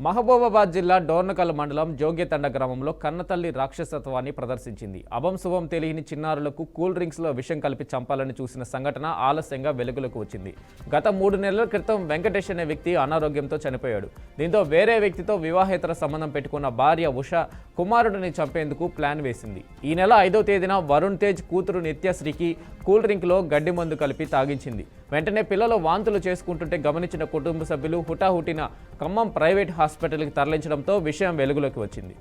మహబూబాబాద్ జిల్లా డోర్నకల్ మండలం జోగ్యతండ గ్రామంలో కన్నతల్లి రాక్షసత్వాన్ని ప్రదర్శించింది. అభం శుభం తెలియని చిన్నారులకు కూల్ డ్రింక్స్లో విషం కలిపి చంపాలని చూసిన సంఘటన ఆలస్యంగా వెలుగులోకి వచ్చింది. గత 3 నెలల క్రితం వెంకటేష్ అనే వ్యక్తి అనారోగ్యంతో చనిపోయాడు. దీంతో వేరే వ్యక్తితో వివాహేతర సంబంధం పెట్టుకున్న భార్య ఉష కుమారుడిని చంపేందుకు ప్లాన్ వేసింది. ఈ నెల 5వ తేదీన వరుణ్ తేజ్ కూతురు నిత్యశ్రీకి కూల్ డ్రింక్లో గడ్డి మందు కలిపి తాగించింది. వెంటనే పిల్లలు వాంతులు చేసుకుంటుంటే గమనించిన కుటుంబ సభ్యులు హుటాహుటిన ఖమ్మం ప్రైవేట్ హాస్పిటల్కి తరలించడంతో విషయం వెలుగులోకి వచ్చింది.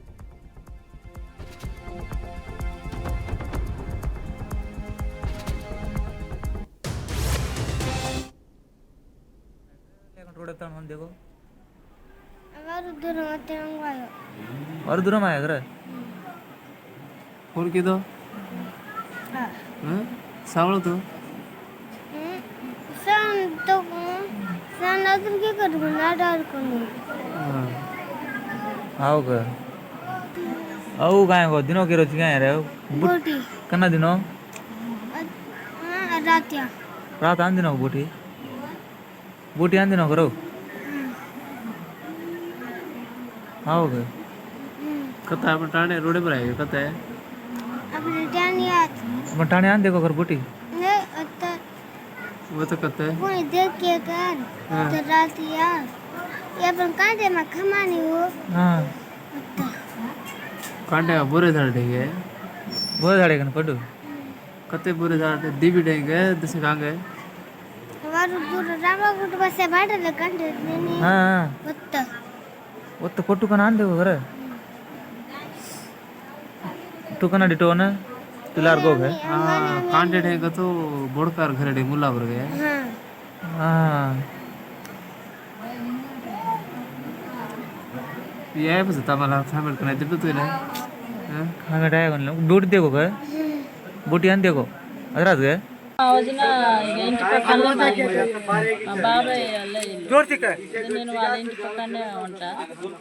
और दूर में आया और किधर सावल तो सन अगर क्या करूँ ना डाल करूँ आओ कर आओ गाय को दिनों के रोज गाय रहे बोटी कन्ना दिनों रातिया रात आन दिनों बोटी बोटी आन दिनों करो आओ कर कता अपन टाणे रोडे पर आएगा कता है अपने टाणी आत अपन टाणे आन देखो कर बोटी नहीं अत्ता वो तो कता है कोई देख के कर तो रातिया ये अपन कांटे में खमानी हो हाँ अत्ता कांटे का बुरे धाड़ देंगे बुरे धाड़े कन पड़ो कते बुरे धाड़ दीवी देंगे दस कांगे वारु दूर रामा गुट बस से बाहर ले कांटे नहीं हाँ अत्ता वो तो कोटू का नाम देखो करे तू कना डिटो ना तुलार गो है हां कांटे देगा तो बोड़कार घरे डे मुल्ला बर गए हां हां ये बस तमाला फैमिली कने दिबे तो ले हां खागा डाय कोन बूट देखो का बूटी आन देखो अदराज गए వదిన ఇంటి పక్కనే మా బాబాయ్ నేను వాళ్ళ ఇంటి పక్కనే ఉంటా.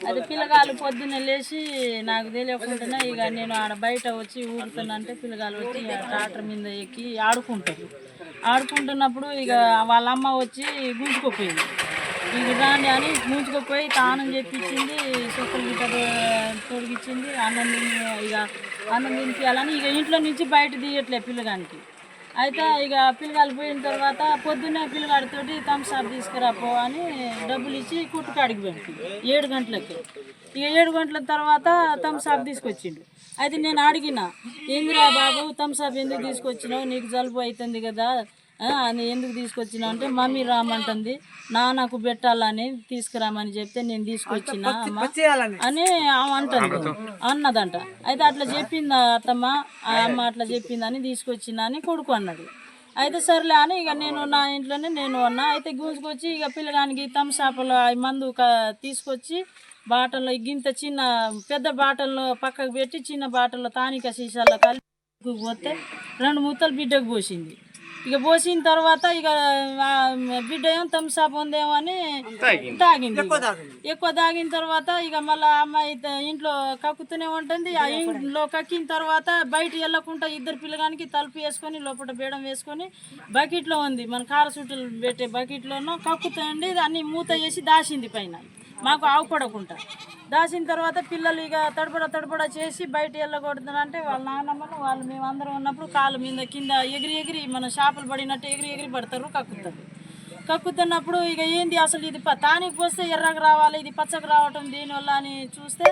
అది పిల్లగాలు పొద్దున్నే లేచి నాకు తెలియకుండానే ఇక నేను ఆడ బయట వచ్చి ఊరుతున్నా అంటే పిల్లగాలు వచ్చి ట్రాక్టర్ మీద ఎక్కి ఆడుకుంటారు. ఆడుకుంటున్నప్పుడు ఇక వాళ్ళ అమ్మ వచ్చి గుంజుకుపోయింది. ఇక రాండి అని గుంజుకుపోయి తానం చెప్పించింది, చొక్కలు గిట్ట తొడిగించింది. ఇక అన్నం తినిపించాలని ఇక ఇంట్లో నుంచి బయట తీయట్లే పిల్లగానికి. అయితే ఇక పిల్లగాలు పోయిన తర్వాత పొద్దున్నే పిల్లగాడితోటి థమ్స్అప్ తీసుకురాపో అని డబ్బులు ఇచ్చి కుట్టుకాడికి పెట్టి 7 గంటలకి. ఇక 7 గంటల తర్వాత థమ్స్అప్ తీసుకొచ్చిండు. అయితే నేను అడిగిన, ఏందిరా బాబు థమ్స్అప్ ఎందుకు తీసుకొచ్చినావు, నీకు జలుబు అవుతుంది కదా అని ఎందుకు తీసుకొచ్చినా అంటే మమ్మీ రామంటుంది, నాన్నకు పెట్టాలని తీసుకురామని చెప్తే నేను తీసుకొచ్చిన అమ్మ అని ఆమె అంటుంది అన్నదంట. అయితే అట్లా చెప్పింది అత్తమ్మ, ఆ అమ్మ అట్లా చెప్పిందని తీసుకొచ్చిన అని కొడుకు అన్నాడు. అయితే సర్లే అని ఇక నేను నా ఇంట్లోనే నేను అన్నా. అయితే గూసుకొచ్చి ఇక పిల్లగానికి థమ్స్అప్లో మందు తీసుకొచ్చి బాటల్లో గింత చిన్న పెద్ద బాటల్లో పక్కకు పెట్టి చిన్న బాటల్లో తానిక సీసాల్లో కలిపి పోతే 2 ముద్దలు బిడ్డకు పోసింది. ఇక పోసిన తర్వాత ఇక బిడ్డ ఏమో థమ్స్అప్ ఉందేమో అని తాగింది. ఎక్కువ తాగిన తర్వాత ఇక మళ్ళీ అమ్మాయి ఇంట్లో కక్కుతూనే ఉంటుంది. ఆ ఇంట్లో కక్కిన తర్వాత బయట వెళ్ళకుండా ఇద్దరు పిల్లగానికి తలుపు వేసుకొని లోపల బేడం వేసుకొని బకెట్లో ఉంది, మన కార చుట్టలు పెట్టే బకెట్లోనో కక్కుతుంది. అన్ని మూత వేసి దాచింది పైన మాకు ఆవుపడకుండా. దాచిన తర్వాత పిల్లలు ఇక తడబడ చేసి బయట వెళ్ళకూడదంటే వాళ్ళ నాన్నమ్మను వాళ్ళు మేమందరం ఉన్నప్పుడు కాళ్ళ మీద కింద ఎగిరి మన చేపలు పడినట్టు ఎగిరి పడతారు, కక్కుతున్నప్పుడు ఇక ఏంది అసలు ఇది తానికి పోస్తే ఎర్రగా రావాలి, ఇది పచ్చగా రావటం దీనివల్ల అని చూస్తే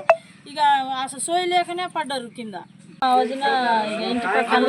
ఇక అసలు సోయి లేకనే పడ్డారు కింద. వదిన ఇంటి పక్కన